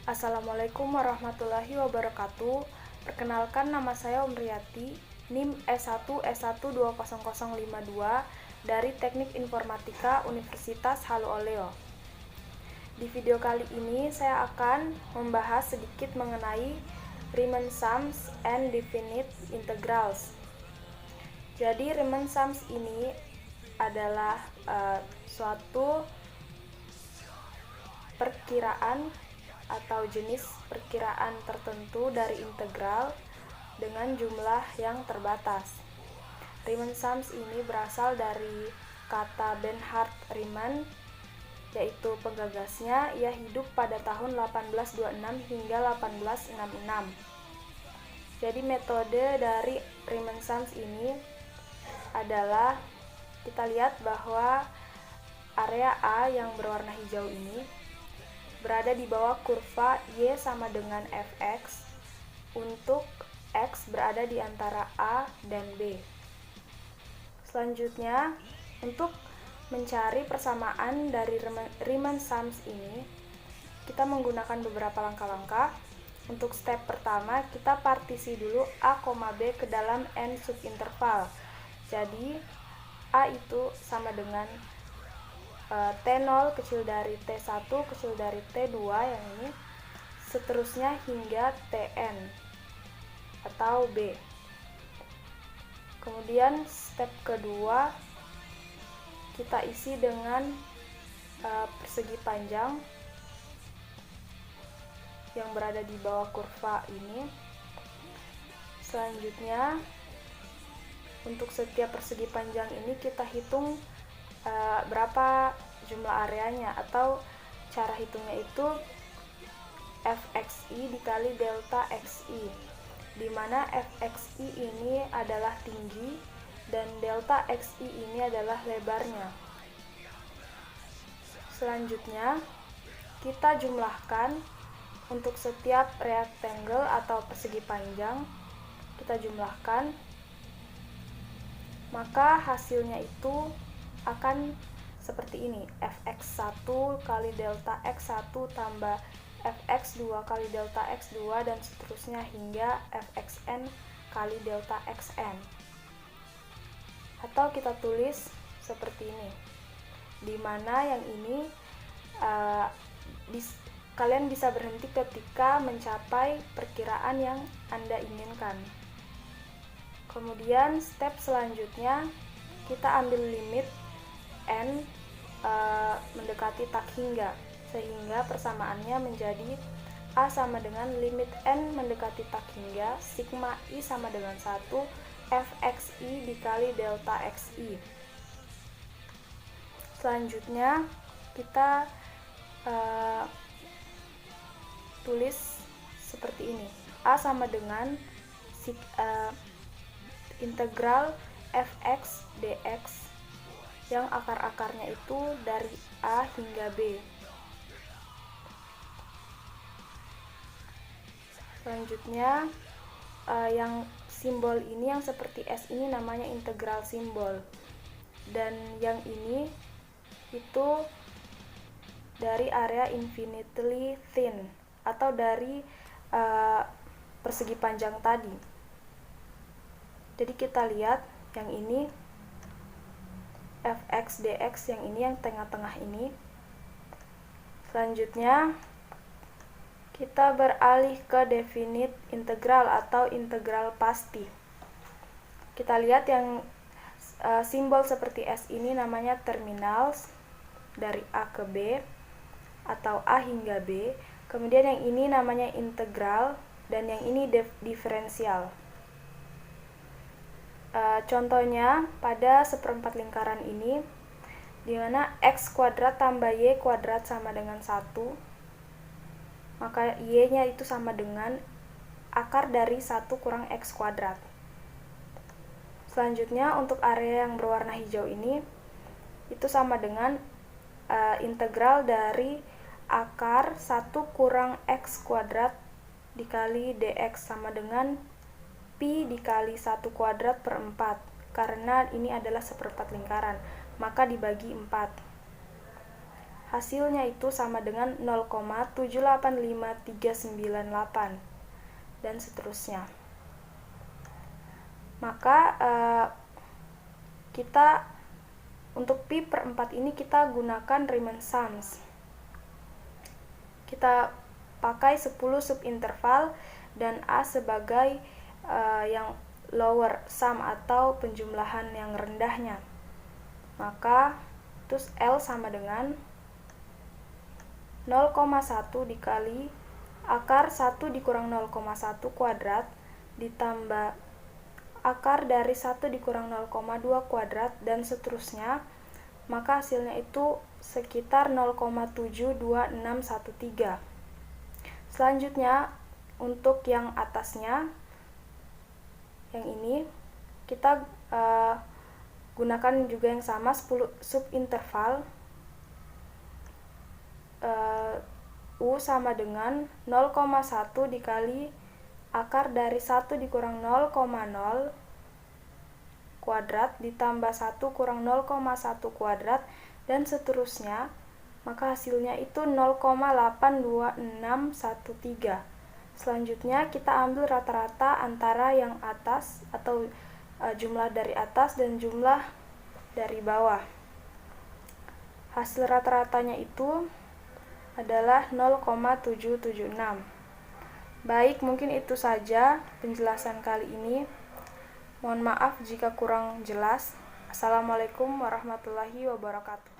Assalamualaikum warahmatullahi wabarakatuh. Perkenalkan, nama saya Umriyati, NIM S1S1200052 dari Teknik Informatika Universitas Haluoleo. Di video kali ini saya akan membahas sedikit mengenai Riemann sums and definite integrals. Jadi Riemann sums ini adalah suatu perkiraan atau jenis perkiraan tertentu dari integral dengan jumlah yang terbatas. Riemann sums ini berasal dari kata Bernhard Riemann, yaitu penggagasnya. Ia hidup pada tahun 1826 hingga 1866. Jadi metode dari Riemann sums ini adalah, kita lihat bahwa area A yang berwarna hijau ini berada di bawah kurva Y sama dengan Fx untuk X berada di antara A dan B. Selanjutnya, untuk mencari persamaan dari Riemann sums ini, kita menggunakan beberapa langkah-langkah. Untuk step pertama, kita partisi dulu A, B ke dalam N subinterval. Jadi, A itu sama dengan T0 kecil dari T1 kecil dari T2 yang ini, seterusnya hingga Tn atau B. Kemudian step kedua kita isi dengan persegi panjang yang berada di bawah kurva ini. Selanjutnya, untuk setiap persegi panjang ini kita hitung berapa jumlah areanya, atau cara hitungnya itu Fxi dikali delta xi, di mana Fxi ini adalah tinggi dan delta xi ini adalah lebarnya. Selanjutnya, kita jumlahkan untuk setiap rectangle atau persegi panjang, kita jumlahkan, maka hasilnya itu akan seperti ini: Fx1 kali delta x1 tambah Fx2 kali delta x2 dan seterusnya hingga Fxn kali delta xn. Atau kita tulis seperti ini, di mana yang ini kalian bisa berhenti ketika mencapai perkiraan yang Anda inginkan. Kemudian step selanjutnya, kita ambil limit N mendekati tak hingga, sehingga persamaannya menjadi A sama dengan limit N mendekati tak hingga sigma I sama dengan 1 Fxi dikali delta xi. Selanjutnya kita tulis seperti ini: A sama dengan integral Fx dx yang akar-akarnya itu dari A hingga B. Selanjutnya, yang simbol ini yang seperti S ini namanya integral simbol, dan yang ini itu dari area infinitely thin atau dari persegi panjang tadi. Jadi kita lihat yang ini Fx dx, yang ini yang tengah-tengah ini. Selanjutnya kita beralih ke definite integral atau integral pasti. Kita lihat yang simbol seperti S ini namanya terminals dari A ke B atau A hingga B. Kemudian yang ini namanya integral dan yang ini diferensial. Contohnya pada seperempat lingkaran ini, di mana x kuadrat tambah y kuadrat sama dengan 1, maka y-nya itu sama dengan akar dari 1 kurang x kuadrat. Selanjutnya, untuk area yang berwarna hijau ini, itu sama dengan integral dari akar 1 kurang x kuadrat dikali dx sama dengan pi dikali 1 kuadrat per 4. Karena ini adalah seperempat lingkaran, maka dibagi 4. hasilnya itu sama dengan 0,785398 dan seterusnya. Maka kita untuk pi per 4 ini kita gunakan Riemann sums. Kita pakai 10 subinterval dan A sebagai yang lower sum atau penjumlahan yang rendahnya. Maka terus L sama dengan 0,1 dikali akar 1 dikurang 0,1 kuadrat ditambah akar dari 1 dikurang 0,2 kuadrat dan seterusnya. Maka hasilnya itu sekitar 0,72613. Selanjutnya untuk yang atasnya, yang ini kita gunakan juga yang sama 10 subinterval. U sama dengan 0,1 dikali akar dari 1 dikurang 0,0 kuadrat ditambah 1 kurang 0,1 kuadrat dan seterusnya. Maka hasilnya itu 0,82613. Selanjutnya kita ambil rata-rata antara yang atas atau jumlah dari atas dan jumlah dari bawah. Hasil rata-ratanya itu adalah 0,776. Baik, mungkin itu saja penjelasan kali ini. Mohon maaf jika kurang jelas. Assalamualaikum warahmatullahi wabarakatuh.